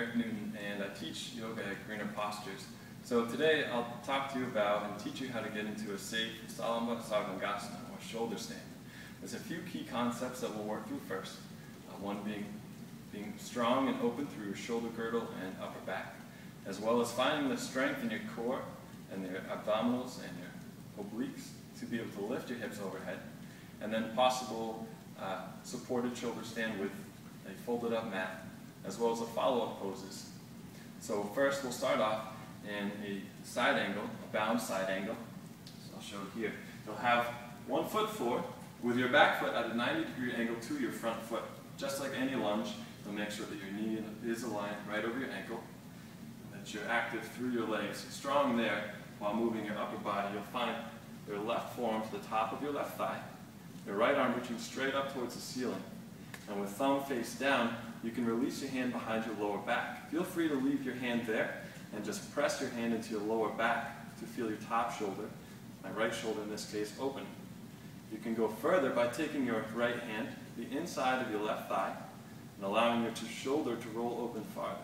Eric Newton, and I teach yoga at Greener Postures. So today I'll talk to you about and teach you how to get into a safe Sarvangasana, or shoulder stand. There's a few key concepts that we'll work through first. One being strong and open through your shoulder girdle and upper back, as well as finding the strength in your core and your abdominals and your obliques to be able to lift your hips overhead, and then possible supported shoulder stand with a folded up mat, as well as the follow-up poses. So first we'll start off in a side angle, a bound side angle. So I'll show it here. You'll have one foot forward with your back foot at a 90-degree angle to your front foot. Just like any lunge, you'll make sure that your knee is aligned right over your ankle, and that you're active through your legs, strong there while moving your upper body. You'll find your left forearm to the top of your left thigh, your right arm reaching straight up towards the ceiling. And with thumb face down, you can release your hand behind your lower back. Feel free to leave your hand there and just press your hand into your lower back to feel your top shoulder, my right shoulder in this case, open. You can go further by taking your right hand, the inside of your left thigh, and allowing your shoulder to roll open farther.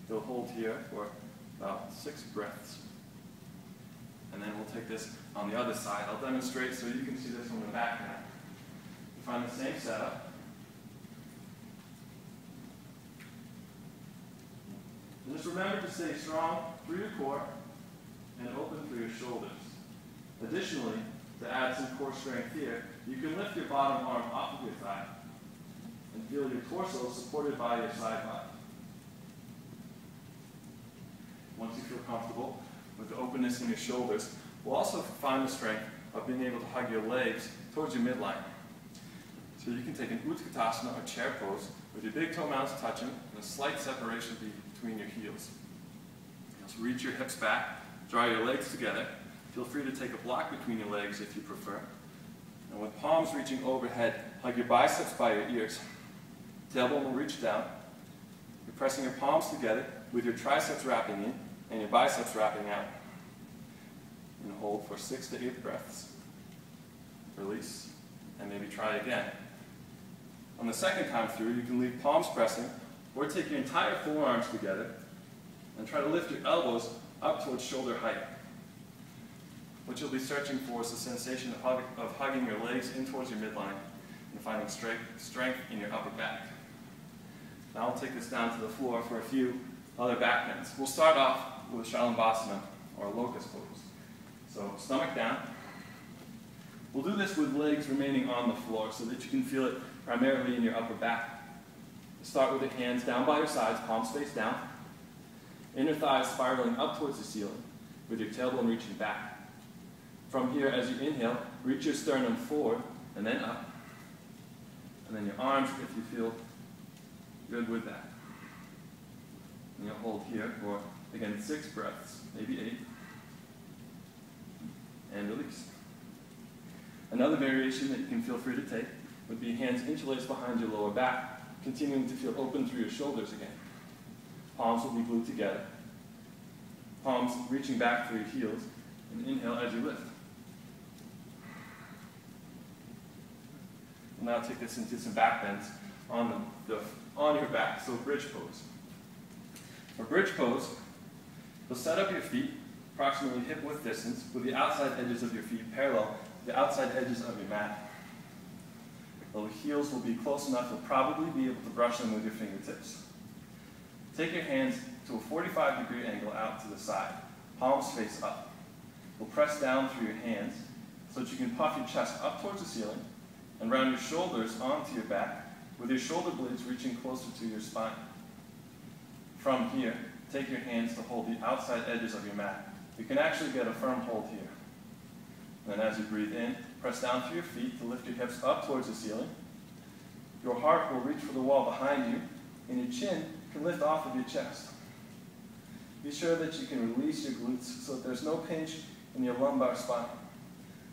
You'll hold here for about 6 breaths. And then we'll take this on the other side. I'll demonstrate so you can see this from the back now. You find the same setup. And just remember to stay strong through your core and open through your shoulders. Additionally, to add some core strength here, you can lift your bottom arm off of your thigh and feel your torso supported by your side body. Once you feel comfortable with the openness in your shoulders, we'll also find the strength of being able to hug your legs towards your midline. So you can take an Utkatasana or chair pose with your big toe mounts touching and a slight separation between your heels. Just reach your hips back, draw your legs together. Feel free to take a block between your legs if you prefer. And with palms reaching overhead, hug your biceps by your ears. Tailbone will reach down. You're pressing your palms together with your triceps wrapping in and your biceps wrapping out. And hold for 6 to 8 breaths. Release, and maybe try again. On the second time through, you can leave palms pressing, or take your entire forearms together and try to lift your elbows up towards shoulder height. What you'll be searching for is the sensation of hugging your legs in towards your midline and finding strength in your upper back. Now I'll take this down to the floor for a few other back bends. We'll start off with Shalabhasana, or locust pose. So stomach down. We'll do this with legs remaining on the floor so that you can feel it primarily in your upper back. Start with the hands down by your sides, palms face down. Inner thighs spiraling up towards the ceiling with your tailbone reaching back. From here, as you inhale, reach your sternum forward and then up. And then your arms, if you feel good with that. And you'll hold here for, again, 6 breaths, maybe 8. And release. Another variation that you can feel free to take would be hands interlaced behind your lower back, continuing to feel open through your shoulders again. Palms will be glued together. Palms reaching back through your heels, and inhale as you lift. We'll now take this into some back bends on your back, so bridge pose. For bridge pose, you'll set up your feet approximately hip-width distance with the outside edges of your feet parallel to the outside edges of your mat. The heels will be close enough you'll probably be able to brush them with your fingertips. Take your hands to a 45-degree angle out to the side, palms face up. We'll press down through your hands so that you can puff your chest up towards the ceiling and round your shoulders onto your back with your shoulder blades reaching closer to your spine. From here, take your hands to hold the outside edges of your mat. You can actually get a firm hold here. And then as you breathe in, press down through your feet to lift your hips up towards the ceiling. Your heart will reach for the wall behind you, and your chin can lift off of your chest. Be sure that you can release your glutes so that there's no pinch in your lumbar spine.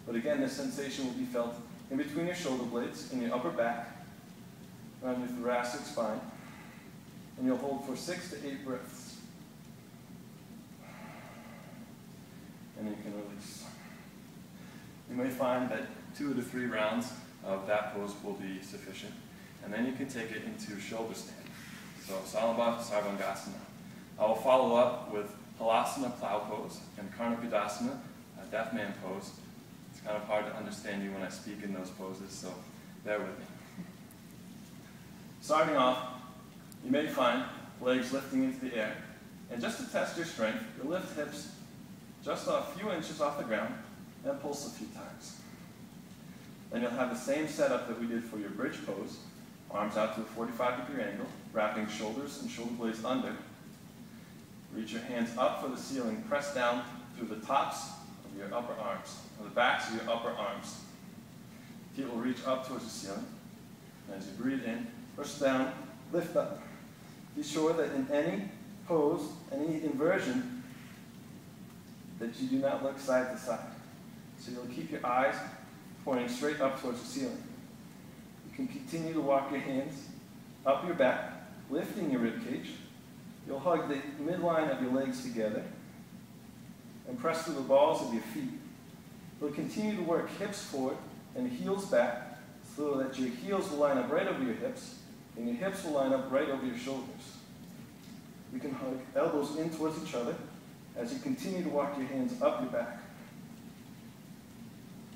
But again, this sensation will be felt in between your shoulder blades, in your upper back, around your thoracic spine, and you'll hold for 6 to 8 breaths. And you can release. You may find that 2 to 3 rounds of that pose will be sufficient, and then you can take it into shoulder stand. So Salabha Sarvangasana. I will follow up with Halasana plow pose and Karnapadasana, deaf man pose. It's kind of hard to understand you when I speak in those poses, so bear with me. Starting off, you may find legs lifting into the air. And just to test your strength, you lift hips just a few inches off the ground and pulse a few times. Then you'll have the same setup that we did for your bridge pose. Arms out to a 45-degree angle, wrapping shoulders and shoulder blades under. Reach your hands up for the ceiling. Press down through the tops of your upper arms, or the backs of your upper arms. Feet will reach up towards the ceiling. And as you breathe in, push down, lift up. Be sure that in any pose, any inversion, that you do not look side to side. So you'll keep your eyes pointing straight up towards the ceiling. You can continue to walk your hands up your back, lifting your rib cage. You'll hug the midline of your legs together and press through the balls of your feet. You'll continue to work hips forward and heels back so that your heels will line up right over your hips and your hips will line up right over your shoulders. You can hug elbows in towards each other as you continue to walk your hands up your back.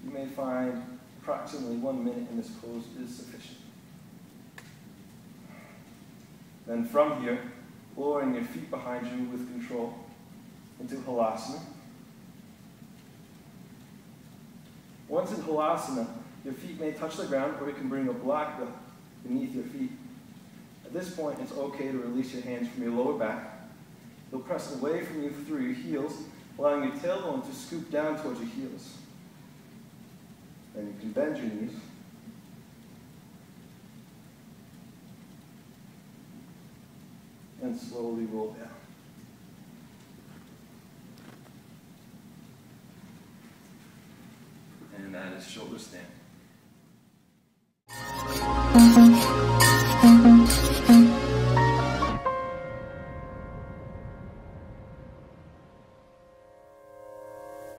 You may find approximately 1 minute in this pose is sufficient. Then from here, lowering your feet behind you with control into Halasana. Once in Halasana, your feet may touch the ground or you can bring a block beneath your feet. At this point, it's okay to release your hands from your lower back. You'll press away from you through your heels, allowing your tailbone to scoop down towards your heels. Then you can bend your knees. And slowly roll down. And that is shoulder stand.